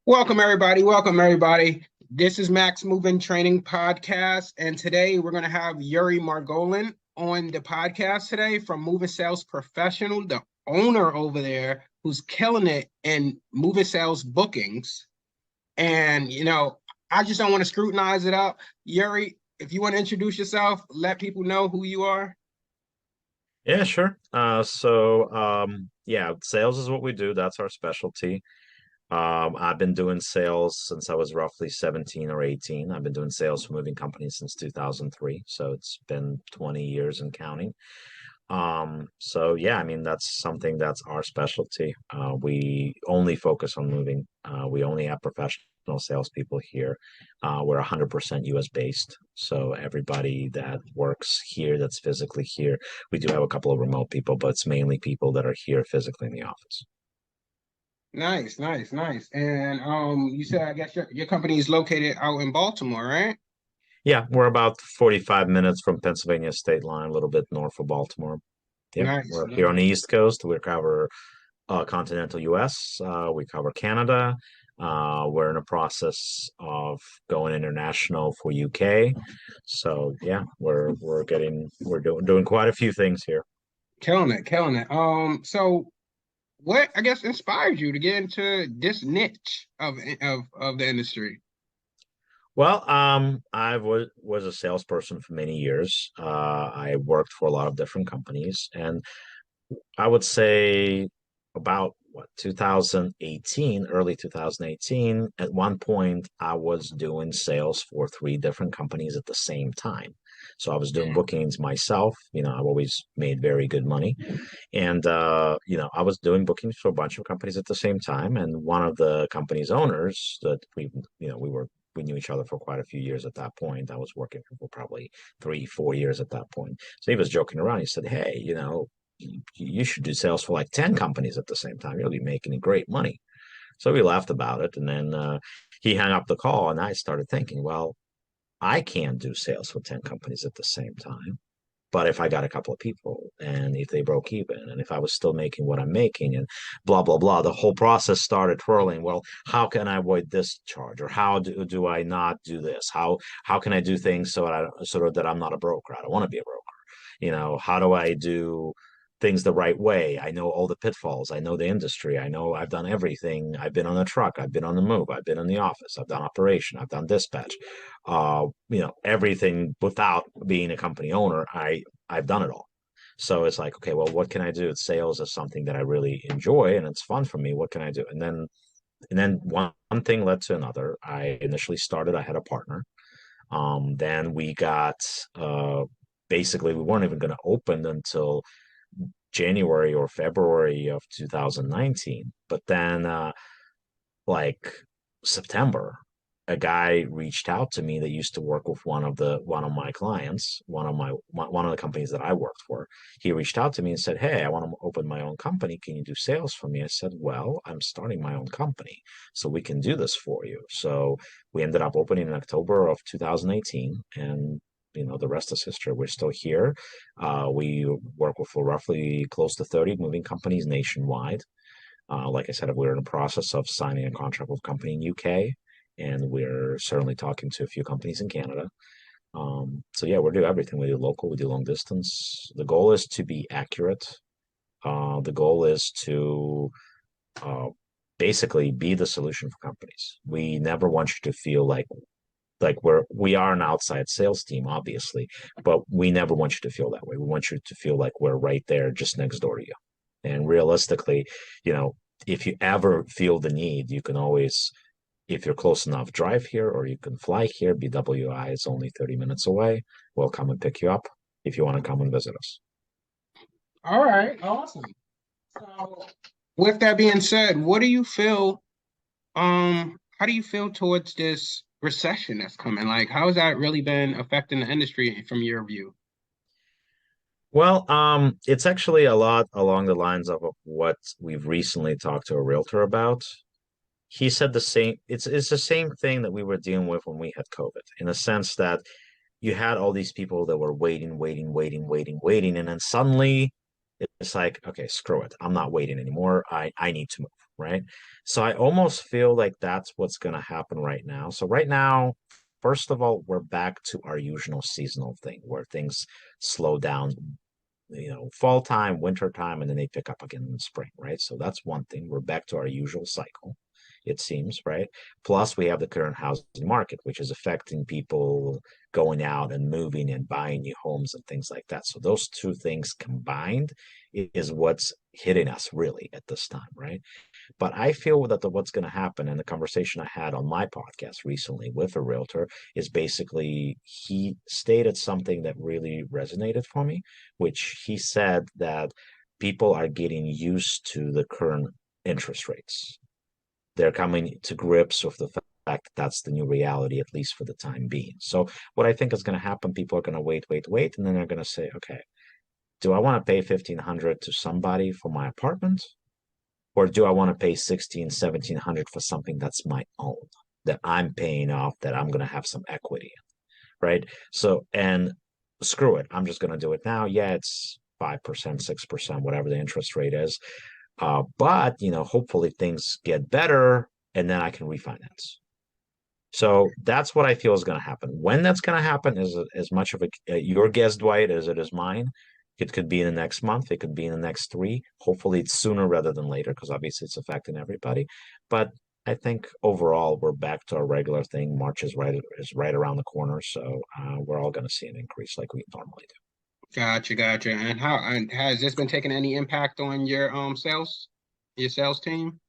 Welcome, everybody. Welcome, everybody. This is Max Moving Training Podcast, and today we're going to have Yuri Margolin on the podcast today from Moving Sales Professional, the owner over there who's killing it in moving sales bookings. And, I just don't want to scrutinize it up. Yuri, if you want to introduce yourself, let people know who you are. Yeah, sure. Yeah, sales is what we do. That's our specialty. I've been doing sales since I was roughly 17 or 18. I've been doing sales for moving companies since 2003. So it's been 20 years and counting. I mean, that's something that's our specialty. We only focus on moving. We only have professional salespeople here. We're 100% US based. So everybody that works here, that's physically here, we do have a couple of remote people, but it's mainly people that are here physically in the office. Nice, nice, nice. And you said, I guess your company is located out in Baltimore, right? Yeah, we're about 45 minutes from Pennsylvania state line, a little bit north of Baltimore. Yep, Nice, we're here nice. on the East Coast. We cover continental US. We cover Canada. We're in the process of going international for UK. So yeah, we're doing quite a few things here. Killing it, killing it. So what I guess inspired you to get into this niche of the industry? Well, I was a salesperson for many years. I worked for a lot of different companies, and I would say about what 2018, early 2018, at one point I was doing sales for three different companies at the same time. So I was doing bookings myself. I've always made very good money. And I was doing bookings for a bunch of companies at the same time. And one of the company's owners that we knew each other for quite a few years at that point. I was working for probably 3, 4 years at that point. So he was joking around. He said, "Hey, you should do sales for like 10 companies at the same time. You'll be making great money." So we laughed about it. And then he hung up the call, and I started thinking, well, I can't do sales for 10 companies at the same time. But if I got a couple of people and if they broke even and if I was still making what I'm making and blah, blah, blah, the whole process started twirling. Well, how can I avoid this charge? Or how do I not do this? How can I do things so that I'm not a broker? I don't want to be a broker. How do I do things the right way? I know all the pitfalls. I know the industry. I know I've done everything. I've been on a truck. I've been on the move. I've been in the office. I've done operation. I've done dispatch. Everything without being a company owner. I've done it all. So it's like, okay, well, what can I do? Sales is something that I really enjoy and it's fun for me. What can I do? And then one thing led to another. I initially started, I had a partner. Then we got basically we weren't even going to open until January or February of 2019. But then like September, a guy reached out to me that used to work with one of my clients, one of the companies that I worked for. He reached out to me and said, "Hey, I want to open my own company. Can you do sales for me?" I said, "Well, I'm starting my own company, so we can do this for you." So we ended up opening in October of 2018, and the rest is history. We're still here. We work with roughly close to 30 moving companies nationwide. Like I said, we're in the process of signing a contract with a company in UK, and we're certainly talking to a few companies in Canada. So yeah, we do everything. We do local, we do long distance. The goal is to be accurate. The goal is to uh, basically be the solution for companies. We never want you to feel like we are an outside sales team, obviously, but we never want you to feel that way. We want you to feel like we're right there, just next door to you. And realistically, if you ever feel the need, you can always, if you're close enough, drive here or you can fly here. BWI is only 30 minutes away. We'll come and pick you up if you want to come and visit us. All right, awesome. So with that being said, what do you feel how do you feel towards this recession that's coming? Like, how has that really been affecting the industry from your view? Well, it's actually a lot along the lines of what we've recently talked to a realtor about. He said the same, it's the same thing that we were dealing with when we had COVID, in the sense that you had all these people that were waiting, and then suddenly it's like, okay, screw it. I'm not waiting anymore. I need to move, right? So I almost feel like that's what's going to happen right now. So right now, first of all, we're back to our usual seasonal thing where things slow down, fall time, winter time, and then they pick up again in the spring, right? So that's one thing. We're back to our usual cycle, it seems, right? Plus, we have the current housing market, which is affecting people going out and moving and buying new homes and things like that. So those two things combined is what's hitting us really at this time, right? But I feel that what's going to happen, and the conversation I had on my podcast recently with a realtor is basically he stated something that really resonated for me, which he said that people are getting used to the current interest rates. They're coming to grips with the fact that that's the new reality, at least for the time being. So, what I think is going to happen, people are going to wait, and then they're going to say, okay, do I want to pay 1,500 to somebody for my apartment? Or do I want to pay 16, 1,700 for something that's my own, that I'm paying off, that I'm going to have some equity in, right? So, and screw it, I'm just going to do it now. Yeah, it's 5%, 6%, whatever the interest rate is. But, hopefully things get better and then I can refinance. So that's what I feel is going to happen. When that's going to happen is as much of your guess, Dwight, as it is mine. It could be in the next month. It could be in the next three. Hopefully, it's sooner rather than later because obviously it's affecting everybody. But I think overall we're back to our regular thing. March is right around the corner, so we're all going to see an increase like we normally do. Gotcha. And has this been taking any impact on your sales team?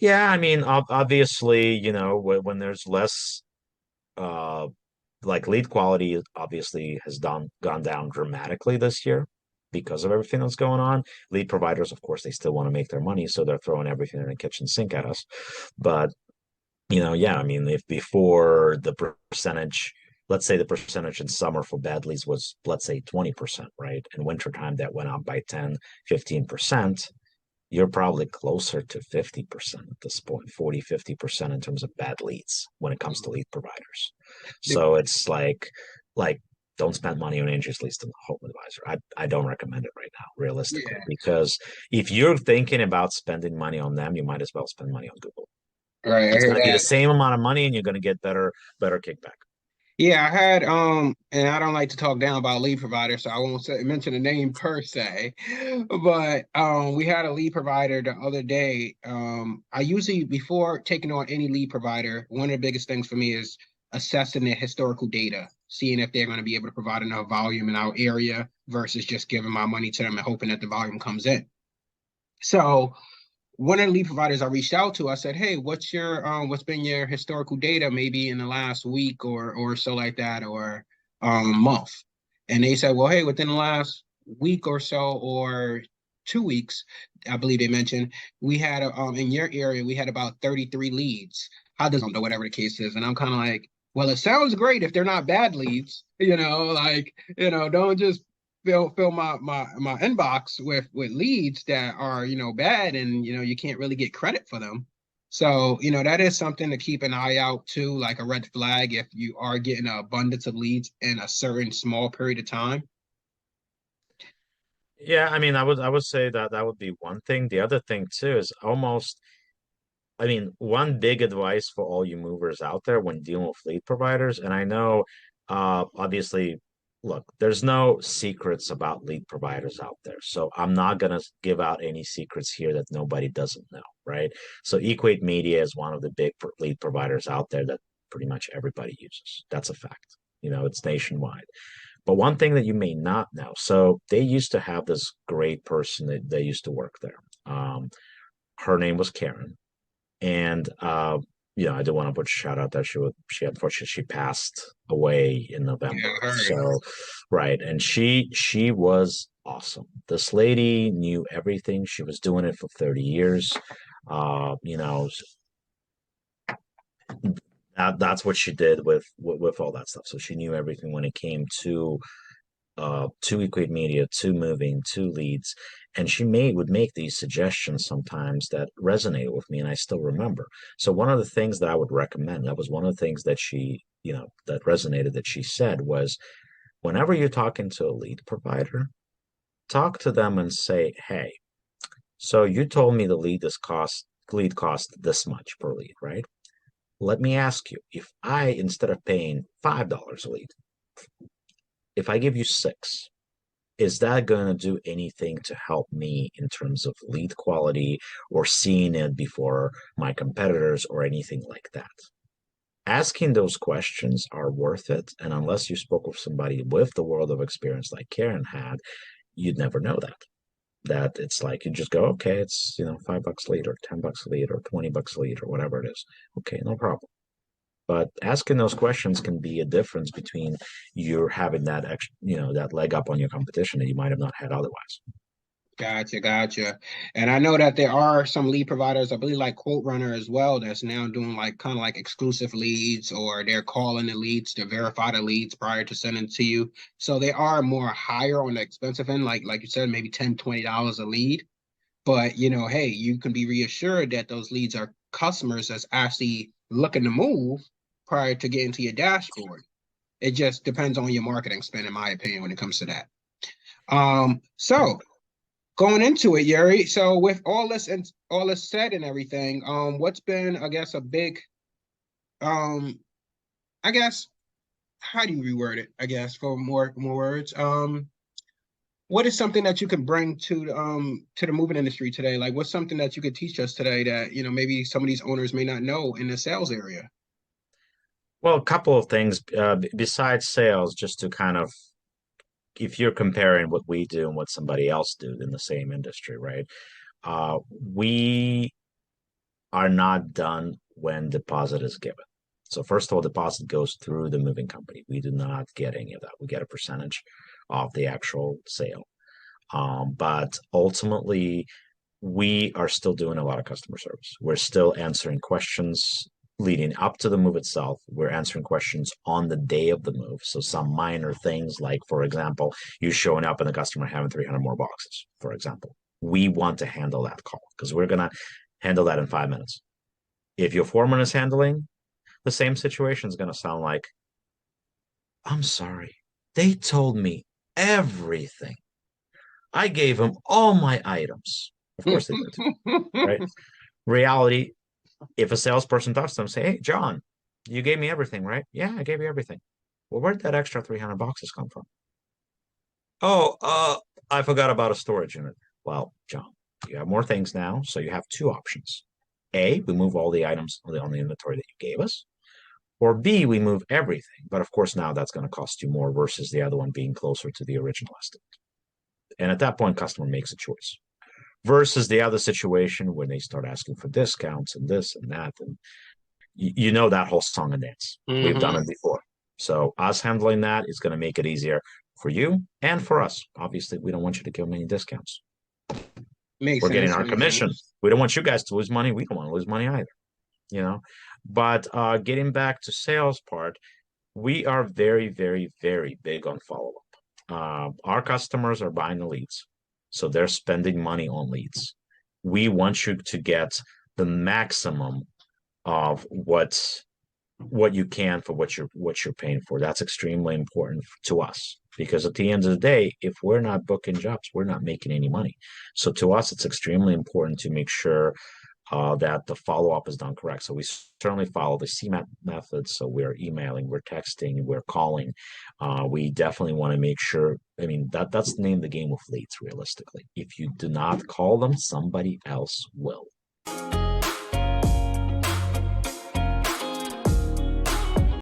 Yeah, I mean, obviously, when there's less uh like lead quality obviously has gone down dramatically this year because of everything that's going on. Lead providers, of course, they still want to make their money, so they're throwing everything in the kitchen sink at us. But yeah, I mean, if before the percentage, let's say the percentage in summer for bad leads was, let's say, 20%, right? In wintertime, that went up by 10, 15%. You're probably closer to 50% at this point, 40, 50% in terms of bad leads when it comes to lead providers. So it's like don't spend money on Angie's List and Home Advisor. I don't recommend it right now, realistically, Yeah, because if you're thinking about spending money on them, you might as well spend money on Google. right. I It's hear going to be the that. same amount of money and you're going to get better kickback. Yeah, I had and I don't like to talk down about lead providers, so I won't mention the name per se. But we had a lead provider the other day. I usually before taking on any lead provider, one of the biggest things for me is assessing their historical data, seeing if they're going to be able to provide enough volume in our area versus just giving my money to them and hoping that the volume comes in. So one of the lead providers I reached out to, I said, "Hey, what's been your historical data, maybe in the last week or so like that, or month?" And they said, "Well, hey, within the last week or so, or 2 weeks, I believe they mentioned we had in your area we had about 33 leads. How does know whatever the case is?" And I'm kind of like, "Well, it sounds great if they're not bad leads, like don't just fill my inbox with leads that are bad and you can't really get credit for them. So that is something to keep an eye out to, like a red flag if you are getting an abundance of leads in a certain small period of time. Yeah, I mean, I would say that that would be one thing. The other thing too is almost, I mean, one big advice for all you movers out there when dealing with lead providers, and I know, obviously, look, there's no secrets about lead providers out there. So I'm not gonna give out any secrets here that nobody doesn't know, right? So Equate Media is one of the big lead providers out there that pretty much everybody uses. That's a fact. It's nationwide. But one thing that you may not know, so they used to have this great person that they used to work there. Her name was Karen, and I do want to put a shout out that she unfortunately she passed away in Yeah, November. I heard. So right, and she was awesome. This lady knew everything. She was doing it for 30 years. Uh, you know, That's what she did with all that stuff. So she knew everything when it came to Equate Media, to moving, to leads. And she would make these suggestions sometimes that resonated with me, and I still remember. So one of the things that I would recommend, that was one of the things that she, that resonated that she said was, whenever you're talking to a lead provider, talk to them and say, hey, so you told me the lead cost this much per lead, right? Let me ask you, if I, instead of paying $5 a lead, if I give you six, is that going to do anything to help me in terms of lead quality or seeing it before my competitors or anything like that? Asking those questions are worth it. And unless you spoke with somebody with the world of experience like Karen had, you'd never know that. That it's like you just go, okay, it's $5 a lead or $10 a lead or $20 a lead or whatever it is. Okay, no problem. But asking those questions can be a difference between you having that extra, that leg up on your competition that you might have not had otherwise. Gotcha, gotcha. And I know that there are some lead providers, I believe like Quote Runner as well, that's now doing like kind of like exclusive leads, or they're calling the leads to verify the leads prior to sending to you. So they are more higher on the expensive end, like you said, maybe $10, $20 a lead. But hey, you can be reassured that those leads are customers that's actually looking to move prior to getting to your dashboard. It just depends on your marketing spend, in my opinion, when it comes to that. So going into it, Yuri. So with all this and all this said and everything, what's been, I guess, a big, um, I guess, how do you reword it? I guess for more words. What is something that you can bring to the moving industry today? Like, what's something that you could teach us today that maybe some of these owners may not know in the sales area? Well, a couple of things besides sales, just to kind of, if you're comparing what we do and what somebody else do in the same industry, right? We are not done when deposit is given. So first of all, deposit goes through the moving company. We do not get any of that. We get a percentage of the actual sale. But ultimately, we are still doing a lot of customer service. We're still answering questions leading up to the move itself. We're answering questions on the day of the move. So some minor things like, for example, you showing up and the customer having 300 more boxes, for example. We want to handle that call because we're going to handle that in 5 minutes. If your foreman is handling, the same situation is going to sound like, I'm sorry, they told me everything. I gave them all my items. Of course they did, right? Reality, if a salesperson talks to them, say, hey, John, you gave me everything, right? Yeah, I gave you everything. Well, where'd that extra 300 boxes come from? Oh, I forgot about a storage unit. Well, John, you have more things now, so you have two options. A, we move all the items on the inventory that you gave us, or B, we move everything. But of course, now that's going to cost you more versus the other one being closer to the original estimate. And at that point, customer makes a choice. Versus the other situation when they start asking for discounts and this and that. And that whole song and dance. We've done it before. So us handling that is going to make it easier for you and for us. Obviously, we don't want you to give them any discounts. Makes We're getting sense. our Makes commission. sense. We don't want you guys to lose money. We don't want to lose money either. But getting back to sales part, we are very, very, very big on follow-up. Our customers are buying the leads, so they're spending money on leads. We want you to get the maximum of what you can for what you're paying for. That's extremely important to us because at the end of the day, if we're not booking jobs, we're not making any money. So to us, it's extremely important to make sure that the follow-up is done correct. So we certainly follow the CMAT method. So we're emailing, we're texting, we're calling. We definitely want to make sure. I mean, that's the name of the game with leads, realistically. If you do not call them, somebody else will.